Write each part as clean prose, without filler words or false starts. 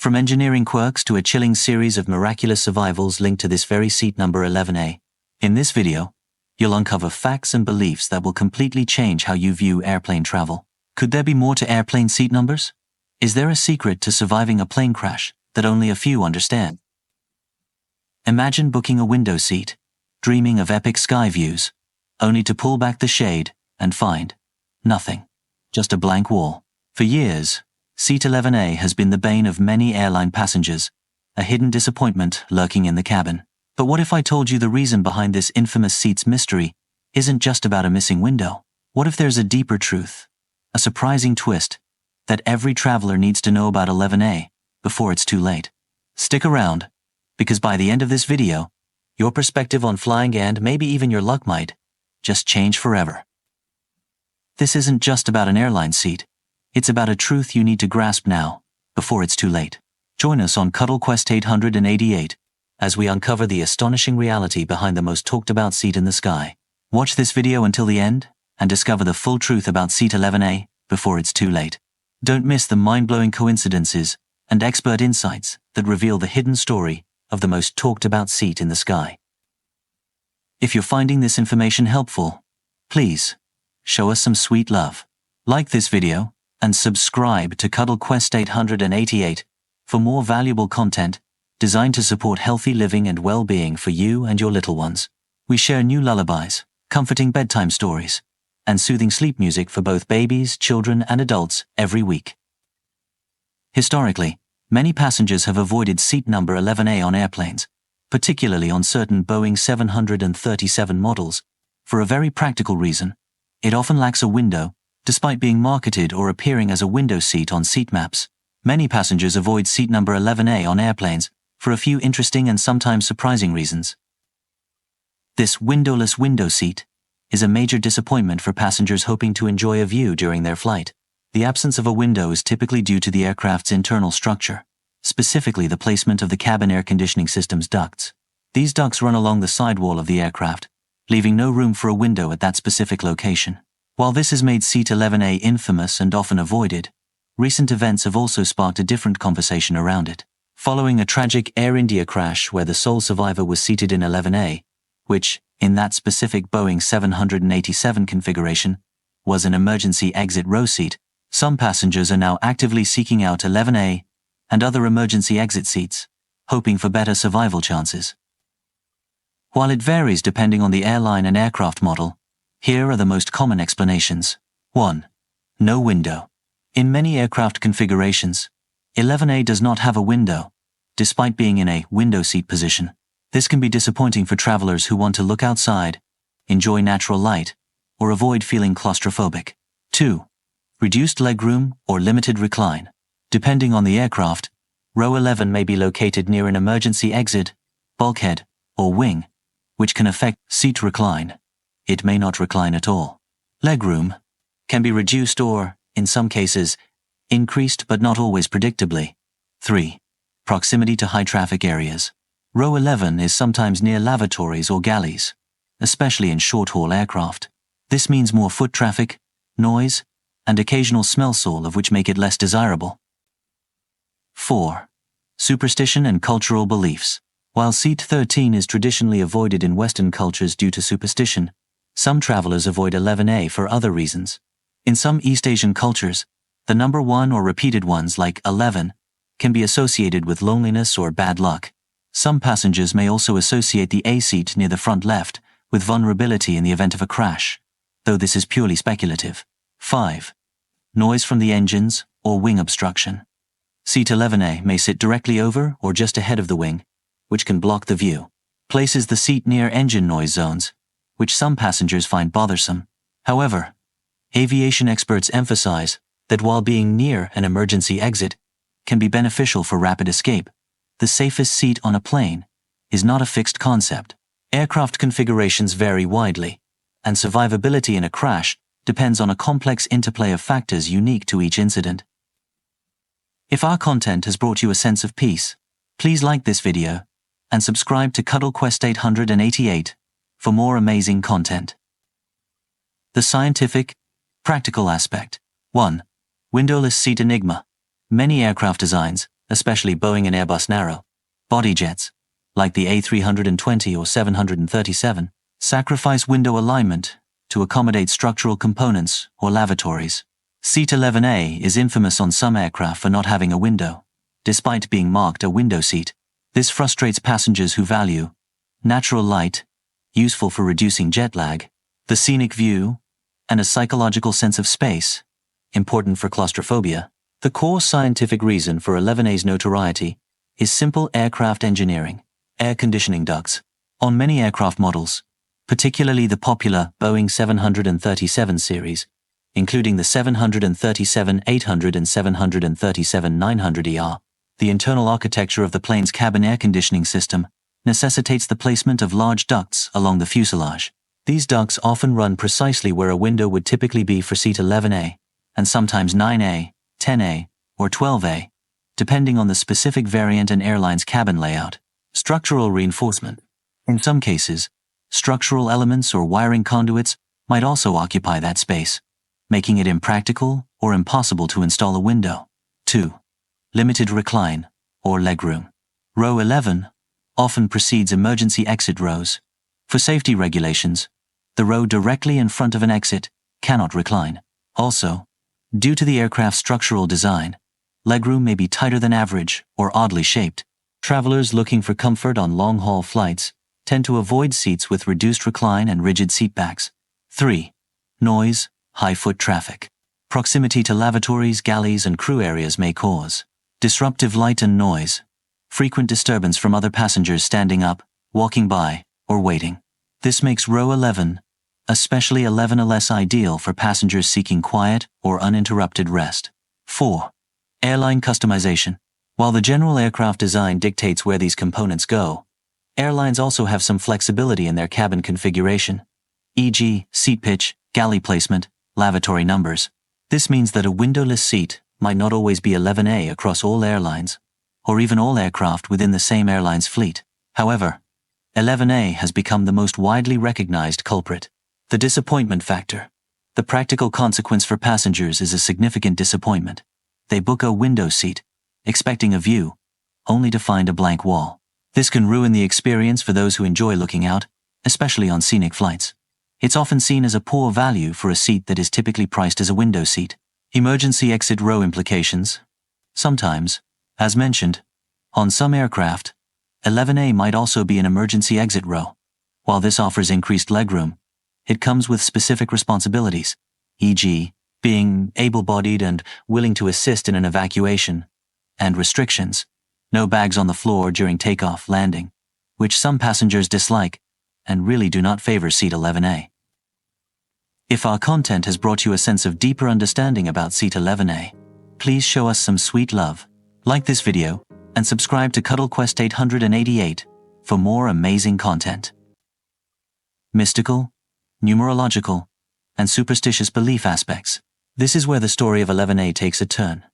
From engineering quirks to a chilling series of miraculous survivals linked to this very seat number 11A. In this video, you'll uncover facts and beliefs that will completely change how you view airplane travel. Could there be more to airplane seat numbers? Is there a secret to surviving a plane crash that only a few understand? Imagine booking a window seat, dreaming of epic sky views, only to pull back the shade and find nothing, just a blank wall. For years, Seat 11A has been the bane of many airline passengers, a hidden disappointment lurking in the cabin. But what if I told you the reason behind this infamous seat's mystery isn't just about a missing window? What if there's a deeper truth, a surprising twist, that every traveler needs to know about 11A before it's too late? Stick around, because by the end of this video, your perspective on flying and maybe even your luck might just change forever. This isn't just about an airline seat. It's about a truth you need to grasp now, before it's too late. Join us on CuddleQuest 888 as we uncover the astonishing reality behind the most talked about seat in the sky. Watch this video until the end and discover the full truth about Seat 11A before it's too late. Don't miss the mind-blowing coincidences and expert insights that reveal the hidden story of the most talked about seat in the sky. If you're finding this information helpful, please show us some sweet love. Like this video and subscribe to CuddleQuest 888 for more valuable content designed to support healthy living and well-being for you and your little ones. We share new lullabies, comforting bedtime stories, and soothing sleep music for both babies, children, and adults every week. Historically, many passengers have avoided seat number 11A on airplanes, particularly on certain Boeing 737 models, for a very practical reason. It often lacks a window, despite being marketed or appearing as a window seat on seat maps. Many passengers avoid seat number 11A on airplanes for a few interesting and sometimes surprising reasons. This windowless window seat is a major disappointment for passengers hoping to enjoy a view during their flight. The absence of a window is typically due to the aircraft's internal structure, specifically the placement of the cabin air conditioning system's ducts. These ducts run along the sidewall of the aircraft, leaving no room for a window at that specific location. While this has made Seat 11A infamous and often avoided, recent events have also sparked a different conversation around it. Following a tragic Air India crash where the sole survivor was seated in 11A, which, in that specific Boeing 787 configuration, was an emergency exit row seat, some passengers are now actively seeking out 11A and other emergency exit seats, hoping for better survival chances. While it varies depending on the airline and aircraft model, here are the most common explanations. 1. No window. In many aircraft configurations, 11A does not have a window, despite being in a window seat position. This can be disappointing for travelers who want to look outside, enjoy natural light, or avoid feeling claustrophobic. 2. Reduced legroom or limited recline. Depending on the aircraft, row 11 may be located near an emergency exit, bulkhead, or wing, which can affect seat recline. It may not recline at all. Legroom can be reduced or, in some cases, increased but not always predictably. 3. Proximity to high-traffic areas. Row 11 is sometimes near lavatories or galleys, especially in short-haul aircraft. This means more foot traffic, noise, and occasional smell soil of which make it less desirable. 4. Superstition and cultural beliefs. While Seat 13 is traditionally avoided in Western cultures due to superstition, some travelers avoid 11A for other reasons. In some East Asian cultures, the number 1 or repeated ones like 11 can be associated with loneliness or bad luck. Some passengers may also associate the A seat near the front left with vulnerability in the event of a crash, though this is purely speculative. 5. Noise from the engines or wing obstruction. Seat 11A may sit directly over or just ahead of the wing, which can block the view. Places the seat near engine noise zones, which some passengers find bothersome. However, aviation experts emphasize that while being near an emergency exit can be beneficial for rapid escape, the safest seat on a plane is not a fixed concept. Aircraft configurations vary widely, and survivability in a crash depends on a complex interplay of factors unique to each incident. If our content has brought you a sense of peace, please like this video and subscribe to CuddleQuest 888 for more amazing content. The scientific, practical aspect. 1. Windowless seat enigma. Many aircraft designs, especially Boeing and Airbus narrow-body jets, like the A320 or 737, sacrifice window alignment to accommodate structural components or lavatories. Seat 11A is infamous on some aircraft for not having a window, despite being marked a window seat. This frustrates passengers who value natural light, useful for reducing jet lag, the scenic view, and a psychological sense of space, important for claustrophobia. The core scientific reason for 11A's notoriety is simple aircraft engineering: air conditioning ducts. On many aircraft models, particularly the popular Boeing 737 series, including the 737-800 and 737-900ER, the internal architecture of the plane's cabin air conditioning system necessitates the placement of large ducts along the fuselage. These ducts often run precisely where a window would typically be for seat 11A, and sometimes 9A, 10A, or 12A, depending on the specific variant and airline's cabin layout. Structural reinforcement. In some cases, structural elements or wiring conduits might also occupy that space, making it impractical or impossible to install a window. 2. Limited recline, or legroom. Row 11 often precedes emergency exit rows. For safety regulations, the row directly in front of an exit cannot recline. Also, due to the aircraft's structural design, legroom may be tighter than average or oddly shaped. Travelers looking for comfort on long-haul flights tend to avoid seats with reduced recline and rigid seatbacks. 3. Noise, high foot traffic. Proximity to lavatories, galleys, and crew areas may cause disruptive light and noise, frequent disturbance from other passengers standing up, walking by, or waiting. This makes row 11, especially 11A less ideal for passengers seeking quiet or uninterrupted rest. 4. Airline customization. While the general aircraft design dictates where these components go, airlines also have some flexibility in their cabin configuration, e.g., seat pitch, galley placement, lavatory numbers. This means that a windowless seat might not always be 11A across all airlines, or even all aircraft within the same airline's fleet. However, 11A has become the most widely recognized culprit. The disappointment factor. The practical consequence for passengers is a significant disappointment. They book a window seat, expecting a view, only to find a blank wall. This can ruin the experience for those who enjoy looking out, especially on scenic flights. It's often seen as a poor value for a seat that is typically priced as a window seat. Emergency exit row implications. Sometimes, as mentioned, on some aircraft, 11A might also be an emergency exit row. While this offers increased legroom, it comes with specific responsibilities, e.g., being able-bodied and willing to assist in an evacuation, and restrictions: no bags on the floor during takeoff, landing, which some passengers dislike and really do not favor seat 11A. If our content has brought you a sense of deeper understanding about seat 11A, please show us some sweet love. Like this video, and subscribe to CuddleQuest 888 for more amazing content. Mystical, numerological, and superstitious belief aspects. This is where the story of 11A takes a turn,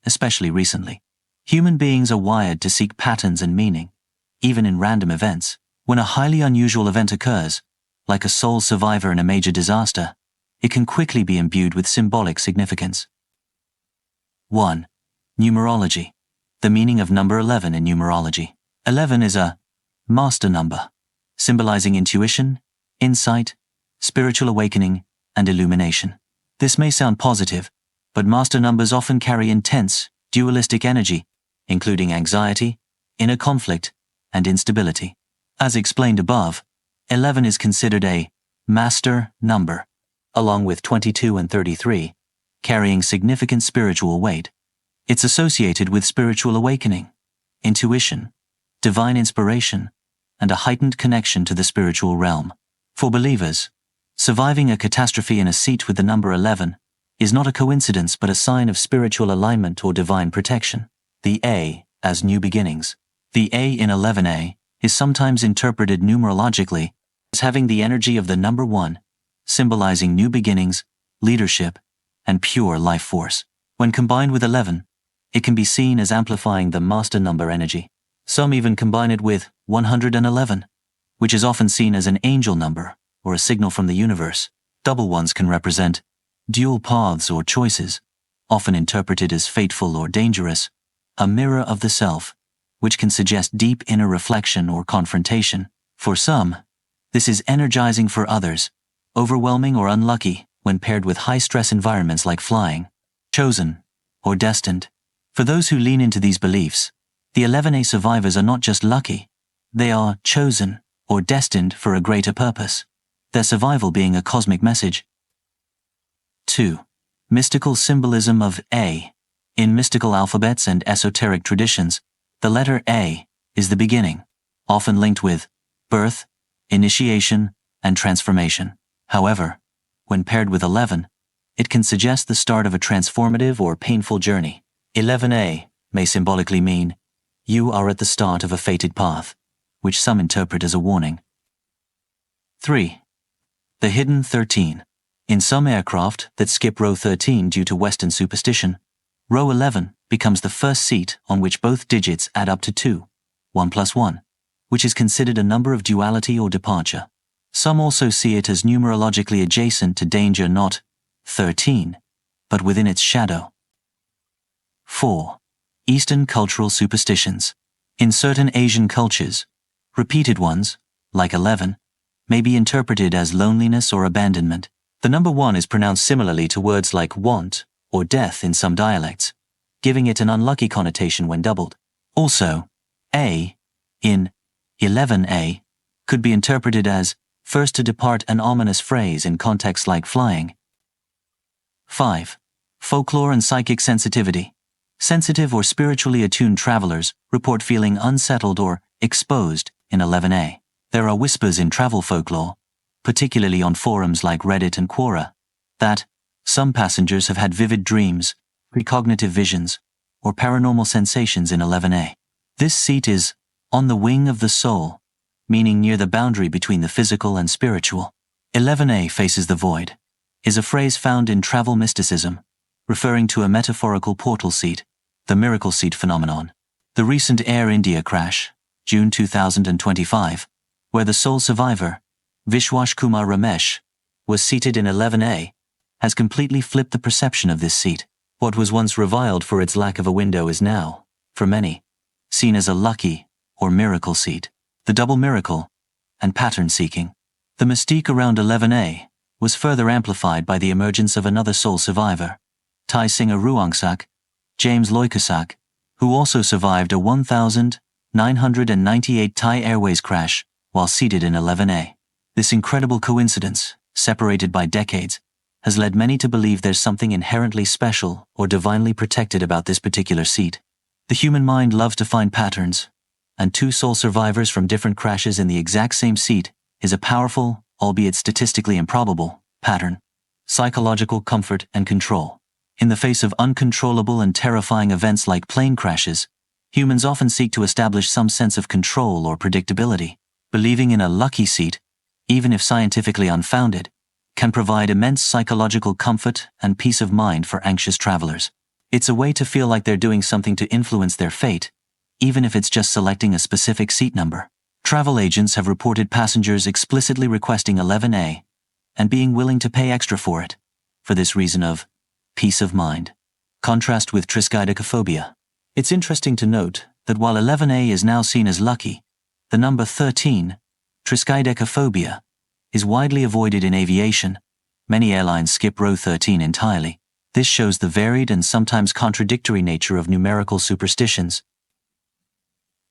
especially recently. Human beings are wired to seek patterns and meaning, even in random events. When a highly unusual event occurs, like a sole survivor in a major disaster, it can quickly be imbued with symbolic significance. 1. Numerology. The meaning of number 11 in numerology. 11 is a master number, symbolizing intuition, insight, spiritual awakening, and illumination. This may sound positive, but master numbers often carry intense, dualistic energy, including anxiety, inner conflict, and instability. As explained above, 11 is considered a master number, along with 22 and 33, carrying significant spiritual weight. It's associated with spiritual awakening, intuition, divine inspiration, and a heightened connection to the spiritual realm. For believers, surviving a catastrophe in a seat with the number 11 is not a coincidence but a sign of spiritual alignment or divine protection. The A as new beginnings. The A in 11A is sometimes interpreted numerologically as having the energy of the number 1, symbolizing new beginnings, leadership, and pure life force. When combined with 11, it can be seen as amplifying the master number energy. Some even combine it with 111, which is often seen as an angel number or a signal from the universe. Double ones can represent dual paths or choices, often interpreted as fateful or dangerous, a mirror of the self, which can suggest deep inner reflection or confrontation. For some, this is energizing. For others, overwhelming or unlucky when paired with high-stress environments like flying. Chosen or destined. For those who lean into these beliefs, the 11A survivors are not just lucky, they are chosen or destined for a greater purpose, their survival being a cosmic message. 2. Mystical symbolism of A. In mystical alphabets and esoteric traditions, the letter A is the beginning, often linked with birth, initiation, and transformation. However, when paired with 11, it can suggest the start of a transformative or painful journey. 11A may symbolically mean, you are at the start of a fated path, which some interpret as a warning. 3. The hidden 13. In some aircraft that skip row 13 due to Western superstition, row 11 becomes the first seat on which both digits add up to 2, 1 plus 1, which is considered a number of duality or departure. Some also see it as numerologically adjacent to danger, not 13, but within its shadow. 4. Eastern cultural superstitions. In certain Asian cultures, repeated ones, like 11, may be interpreted as loneliness or abandonment. The number 1 is pronounced similarly to words like want or death in some dialects, giving it an unlucky connotation when doubled. Also, A, in 11A, could be interpreted as first to depart, an ominous phrase in contexts like flying. 5. Folklore and psychic sensitivity. Sensitive or spiritually attuned travelers report feeling unsettled or exposed in 11A. There are whispers in travel folklore, particularly on forums like Reddit and Quora, that some passengers have had vivid dreams, precognitive visions, or paranormal sensations in 11A. This seat is on the wing of the soul, meaning near the boundary between the physical and spiritual. 11A faces the void is a phrase found in travel mysticism, referring to a metaphorical portal seat, the miracle seat phenomenon. The recent Air India crash, June 2025, where the sole survivor, Vishwash Kumar Ramesh, was seated in 11A, has completely flipped the perception of this seat. What was once reviled for its lack of a window is now, for many, seen as a lucky or miracle seat. The double miracle and pattern seeking. The mystique around 11A was further amplified by the emergence of another sole survivor, Thai singer Ruangsak, James Loychusak, who also survived a 1,998 Thai Airways crash while seated in 11A. This incredible coincidence, separated by decades, has led many to believe there's something inherently special or divinely protected about this particular seat. The human mind loves to find patterns, and 2 sole survivors from different crashes in the exact same seat is a powerful, albeit statistically improbable, pattern. Psychological comfort and control. In the face of uncontrollable and terrifying events like plane crashes, humans often seek to establish some sense of control or predictability. Believing in a lucky seat, even if scientifically unfounded, can provide immense psychological comfort and peace of mind for anxious travelers. It's a way to feel like they're doing something to influence their fate, even if it's just selecting a specific seat number. Travel agents have reported passengers explicitly requesting 11A and being willing to pay extra for it, for this reason of peace of mind. Contrast with triskaidekaphobia. It's interesting to note that while 11A is now seen as lucky, the number 13, triskaidekaphobia, is widely avoided in aviation. Many airlines skip row 13 entirely. This shows the varied and sometimes contradictory nature of numerical superstitions.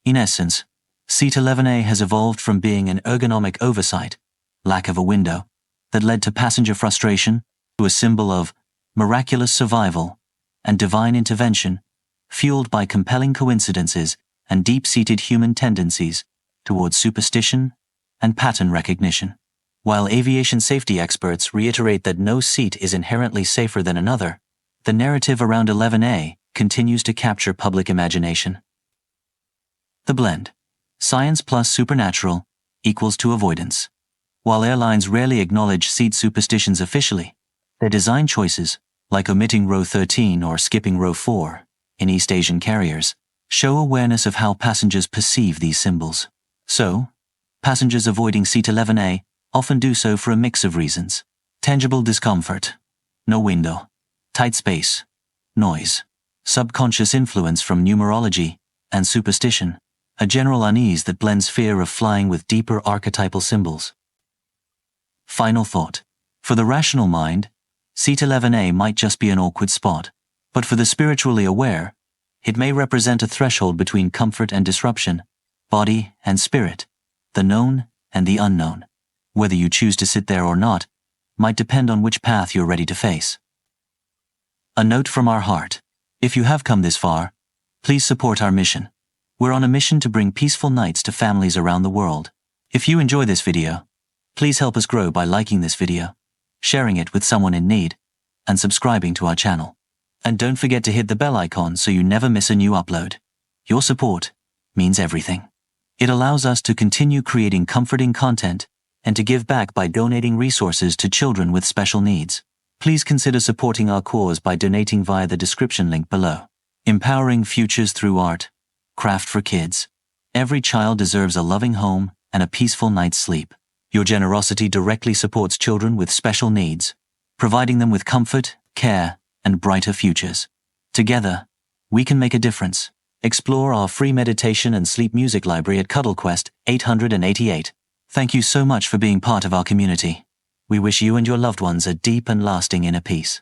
In essence, Seat 11A has evolved from being an ergonomic oversight, lack of a window, that led to passenger frustration, to a symbol of miraculous survival and divine intervention, fueled by compelling coincidences and deep-seated human tendencies towards superstition and pattern recognition. While aviation safety experts reiterate that no seat is inherently safer than another, the narrative around 11A continues to capture public imagination. The blend, science plus supernatural, equals to avoidance. While airlines rarely acknowledge seat superstitions officially, their design choices, like omitting row 13 or skipping row 4 in East Asian carriers, show awareness of how passengers perceive these symbols. So, passengers avoiding seat 11A often do so for a mix of reasons. Tangible discomfort, no window, tight space, noise, subconscious influence from numerology, and superstition, a general unease that blends fear of flying with deeper archetypal symbols. Final thought. For the rational mind, Seat 11A might just be an awkward spot, but for the spiritually aware, it may represent a threshold between comfort and disruption, body and spirit, the known and the unknown. Whether you choose to sit there or not might depend on which path you're ready to face. A note from our heart. If you have come this far, please support our mission. We're on a mission to bring peaceful nights to families around the world. If you enjoy this video, please help us grow by liking this video, sharing it with someone in need, and subscribing to our channel. And don't forget to hit the bell icon so you never miss a new upload. Your support means everything. It allows us to continue creating comforting content and to give back by donating resources to children with special needs. Please consider supporting our cause by donating via the description link below. Empowering futures through art, craft for kids. Every child deserves a loving home and a peaceful night's sleep. Your generosity directly supports children with special needs, providing them with comfort, care, and brighter futures. Together, we can make a difference. Explore our free meditation and sleep music library at CuddleQuest 888. Thank you so much for being part of our community. We wish you and your loved ones a deep and lasting inner peace.